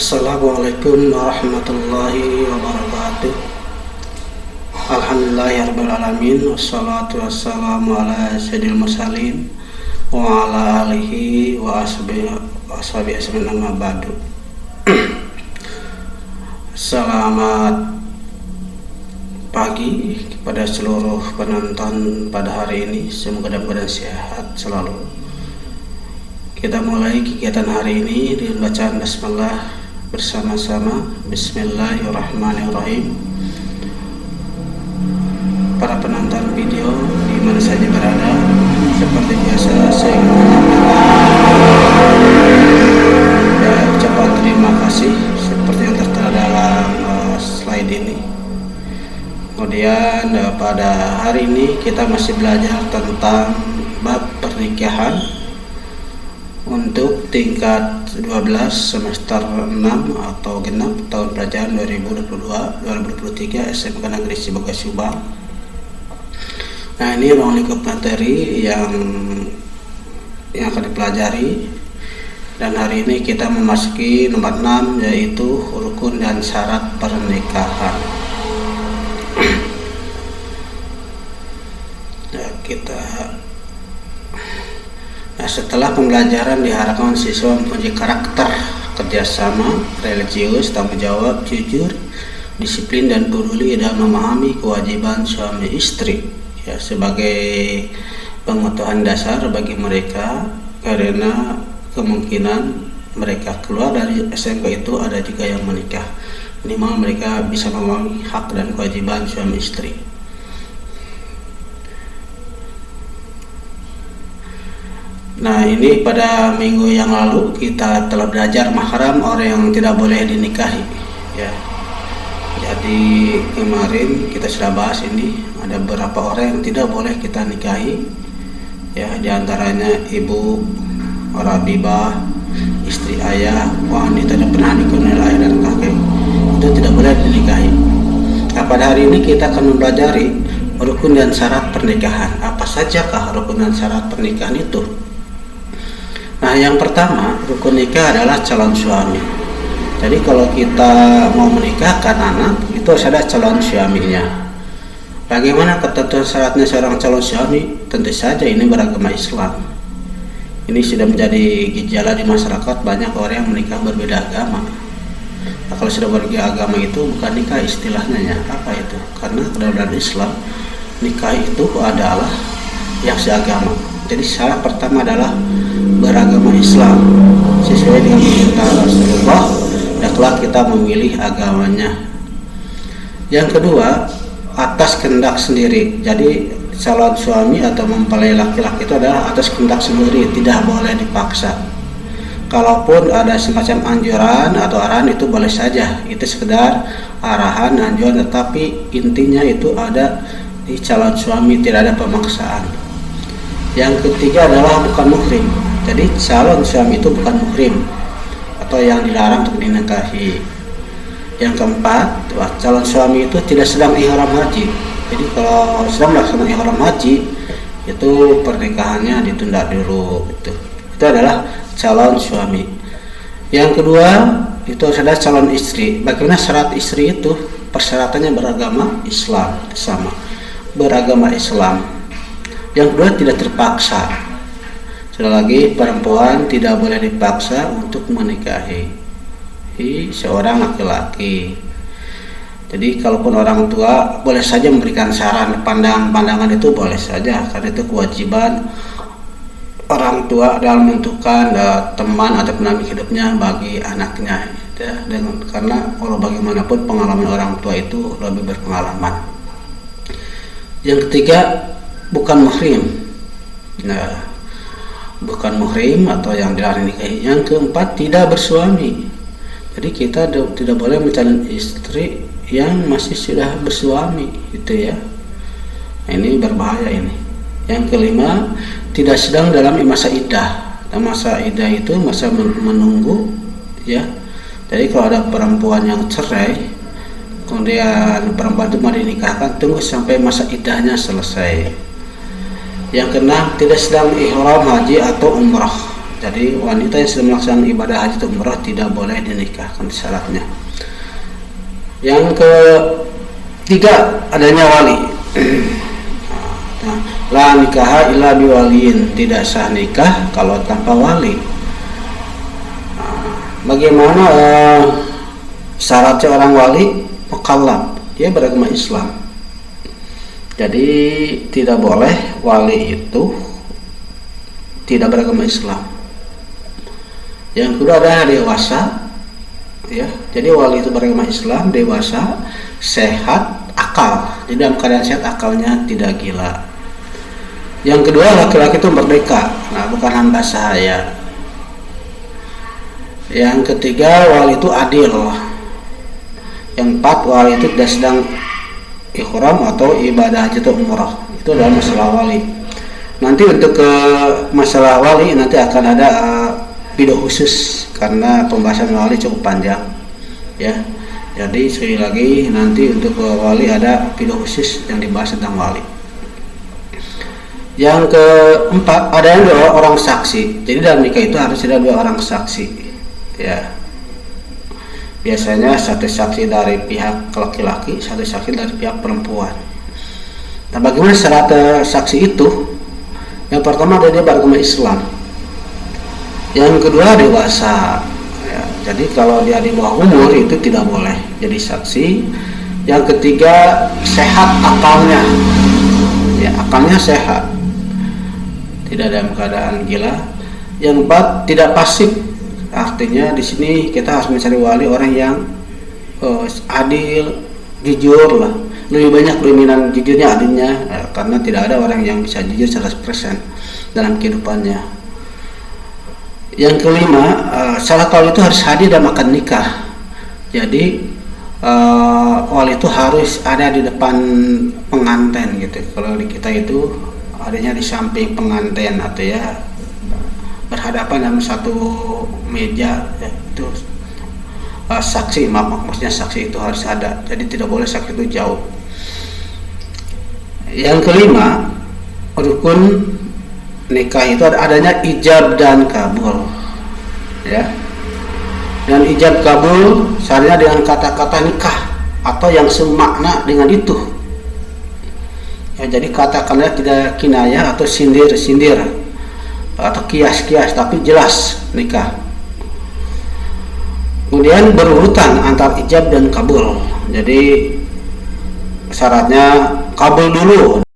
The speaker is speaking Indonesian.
Assalamualaikum warahmatullahi wabarakatuh. Alhamdulillahirrahmanirrahim. Wassalatu wassalamu ala sayyidil mursalin wa ala alihi wa ashabihi asmin amma ba'du. Selamat pagi kepada seluruh penonton pada hari ini. Semoga dalam keadaan sehat selalu. Kita mulai kegiatan hari ini dengan bacaan basmalah bersama-sama. Bismillahirrahmanirrahim. Para penonton video di mana saja berada, seperti biasa saya ucapkan terima kasih seperti yang tertera dalam slide ini. Kemudian pada hari ini kita masih belajar tentang bab pernikahan untuk tingkat 12 semester 6 atau genap tahun pelajaran 2022-2023 SMK Negeri Ciboga Subang. Nah, ini ruang lingkup materi yang akan dipelajari, dan hari ini kita memasuki nomor 6, yaitu rukun dan syarat pernikahan. Nah, setelah pembelajaran diharapkan siswa mempunyai karakter kerjasama, religius, tanggung jawab, jujur, disiplin, dan peduli dalam memahami kewajiban suami istri, ya, sebagai pengetahuan dasar bagi mereka, karena kemungkinan mereka keluar dari SMK itu ada juga yang menikah. Minimal mereka bisa memahami hak dan kewajiban suami istri. Nah, ini pada minggu yang lalu kita telah belajar mahram, orang yang tidak boleh dinikahi, ya. Jadi kemarin kita sudah bahas ini, ada beberapa orang yang tidak boleh kita nikahi, ya, diantaranya ibu, Rabibah, istri ayah, wanita yang pernah nikah oleh ayah dan kakek, itu tidak boleh dinikahi. Nah, pada hari ini kita akan mempelajari rukun dan syarat pernikahan. Apa sajakah rukun dan syarat pernikahan itu? Nah, yang pertama, rukun nikah adalah calon suami. Jadi kalau kita mau menikahkan anak, itu harus ada calon suaminya. Bagaimana ketentuan syaratnya seorang calon suami? Tentu saja ini beragama Islam. Ini sudah menjadi gejala di masyarakat, banyak orang yang menikah berbeda agama. Nah, kalau sudah berbeda agama itu bukan nikah istilahnya, ya. Apa itu? Karena dalam Islam, nikah itu adalah yang seagama. Jadi syarat pertama adalah beragama Islam sesuai dengan perintah Rasulullah, dan kelak kita memilih agamanya. Yang kedua, atas kehendak sendiri. Jadi calon suami atau mempelai laki-laki itu adalah atas kehendak sendiri, tidak boleh dipaksa. Kalaupun ada semacam anjuran atau arahan, itu boleh saja, itu sekedar arahan, anjuran, tetapi intinya itu ada di calon suami, tidak ada pemaksaan. Yang ketiga adalah bukan muhrim. Jadi calon suami itu bukan muhrim atau yang dilarang untuk dinikahi. Yang keempat, calon suami itu tidak sedang ihram haji. Jadi kalau sedang melaksanakan ihram haji, itu pernikahannya ditunda dulu. Itu adalah calon suami. Yang kedua, itu adalah calon istri. Bagaimana syarat istri itu? Persyaratannya beragama Islam, sama beragama Islam. Yang kedua, tidak terpaksa. Sudah lagi, perempuan tidak boleh dipaksa untuk menikahi seorang laki-laki. Jadi kalaupun orang tua boleh saja memberikan saran, pandangan itu boleh saja, karena itu kewajiban orang tua dalam menentukan teman atau pendamping hidupnya bagi anaknya, ya. Dan karena kalau bagaimanapun pengalaman orang tua itu lebih berpengalaman. Yang ketiga, bukan muhrim. Nah, bukan muhrim atau yang dilarang nikahi. Yang keempat, tidak bersuami. Jadi kita tidak boleh mencalon istri yang masih sudah bersuami, gitu ya. Nah, ini berbahaya ini. Yang kelima, tidak sedang dalam masa iddah. Nah, masa iddah itu masa menunggu, ya. Jadi kalau ada perempuan yang cerai, kemudian perempuan itu mau dinikahkan, tunggu sampai masa iddahnya selesai. Yang keenam, tidak sedang ihram haji atau umrah. Jadi wanita yang sedang melaksanakan ibadah haji atau umrah tidak boleh dinikahkan, syaratnya. Yang ketiga, adanya wali. La nikaha illa biwaliin, tidak sah nikah kalau tanpa wali. Bagaimana syaratnya orang wali? Mukallaf, dia beragama Islam. Jadi tidak boleh wali itu tidak beragama Islam. Yang kedua adalah dewasa, ya. Jadi wali itu beragama Islam, dewasa, sehat, akal. Jadi dalam keadaan sehat, akalnya tidak gila. Yang kedua, laki-laki itu merdeka, nah bukan hamba sahaya. Yang ketiga, wali itu adil. Yang empat, wali itu tidak sedang ihram atau ibadah haji atau umrah. Itu adalah masalah wali. Nanti untuk ke masalah wali nanti akan ada video khusus karena pembahasan wali cukup panjang, ya. Jadi sekali lagi nanti untuk wali ada video khusus yang dibahas tentang wali. Yang keempat, ada yang dua orang saksi. Jadi dalam nikah itu harus ada dua orang saksi, ya. Biasanya satu saksi dari pihak laki-laki, satu saksi dari pihak perempuan. Nah, bagaimana syarat saksi itu? Yang pertama, dia beragama Islam. Yang kedua, dewasa. Ya, jadi kalau dia di bawah umur itu tidak boleh jadi saksi. Yang ketiga, sehat akalnya. Ya, akalnya sehat, tidak dalam keadaan gila. Yang empat, tidak pasif. Artinya di sini kita harus mencari wali orang yang adil, jujur lah. Lebih banyak dominan jujurnya, adilnya, karena tidak ada orang yang bisa jujur 100% dalam kehidupannya. Yang kelima, syarat wali itu harus hadir dalam akad nikah. Jadi wali itu harus ada di depan pengantin gitu. Kalau di kita itu adanya di samping pengantin atau ya berhadapan dalam satu meja, ya, itu saksi, maksudnya saksi itu harus ada. Jadi tidak boleh saksi itu jauh. Yang kelima, rukun nikah itu adanya ijab dan kabul, ya. Dan ijab kabul syaratnya dengan kata-kata nikah atau yang semakna dengan itu. Ya, jadi katakanlah tidak kinayah atau sindir-sindir atau kias-kias, tapi jelas nikah. Kemudian berurutan antar ijab dan kabul. Jadi syaratnya kabul dulu.